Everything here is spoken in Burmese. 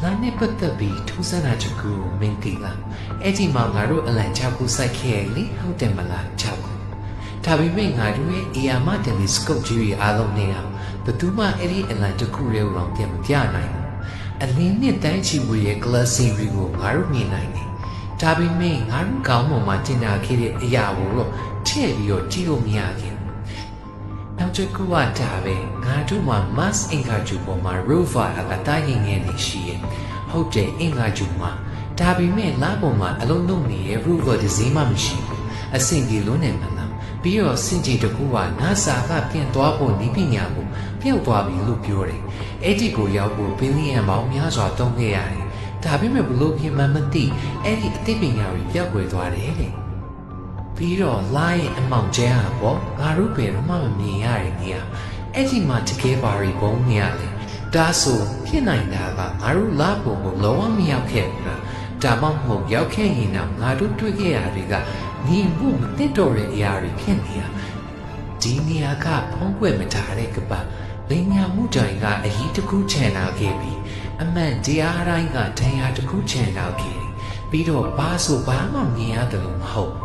လာနဲ့ပတ်သက်ပြီးထူးဆန်းတာတစ်ခုကိုမင်းသိလားအဲ့ဒီမှာငါတို့အလံ6ခုစိုက်ခဲ့ရလေဟုတ်တယ်မလား6ခုဒါပေမဲ့ငါတို့ရဲ့အေယာမတယ်လီစကုပ်ကြီးတွေအားလုံးနဲ့အောင်ဘယ်သူမှအဲ့ဒီအလံတစ်ခုရဲ့အောင်ပြန်မပြနိုင်ဘူးအလင်းနဲ့တန်းချီဝေရဲ့ glass series ကိုငါတို့မြင်နိုင်တယ်ဒါပေမဲ့ငါတို့ကောင်းပေါ်မှာတင်လာခဲ့တဲ့အရာကိုတော့ထည့်ပြီးတော့ကြည့်လို့မရဘူးနောက်တစ်ခုကဒါပဲငါတို့မှာ Mars အင်္ဂါဂြိုလ်ပေါ်မှာ rover အတိုင်းငယ်နေရှိရဲ့ဟုတ်တယ်အင်္ဂါဂြိုလ်မှာဒါပေမဲ့လပေါ်မှာအလုံးလုံးနေတဲ့ rover တစ်စီးမှမရှိဘူးအဆင့်ကြီးလုံးနေမှာလားပြီးတော့စင်ကြီးတစ်ခုက NASA ကပြန်သွားဖို့နည်းပညာကိုပျောက်သွားပြီလို့ပြောတယ်အဲ့ဒီကိုရောက်ဖို့ဘီလီယံပေါင်းများစွာသုံးခဲ့ရတယ်ဒါပေမဲ့ဘလို့ပြင်မှမသိအဲ့ဒီအသိပညာတွေပျောက်ကွယ်သွားတယ်လေပြီးတော့လာရဲ့အမောင်ကျဲဟာပေါ့ငါတို့ဘယ်တော့မှမမြင်ရတဲ့နေရာအဲ့ဒီမှာတကယ်ပါရီပုံနေရလေဒါဆိုဖြစ်နိုင်တာကငါတို့လာပုံကိုလုံးဝမရောက်ခဲ့ဘူးလားဒါမှမဟုတ်ရောက်ခဲ့ရင်တော့ငါတို့တွေ့ခဲ့ရတွေကညီမှုမသိတော့တဲ့အရာတွေဖြစ်နေတာဒီနေရာကဖုံးကွယ်မထားတဲ့ကပတ်လင်ညာမှုတိုင်ကအရေးတစ်ခုချန်လာခဲ့ပြီးအမှန်တရားတိုင်းကတရားတစ်ခုချန်လာခဲ့ပြီးတော့ဘာဆိုဘာမှမြင်ရတယ်လို့မဟုတ်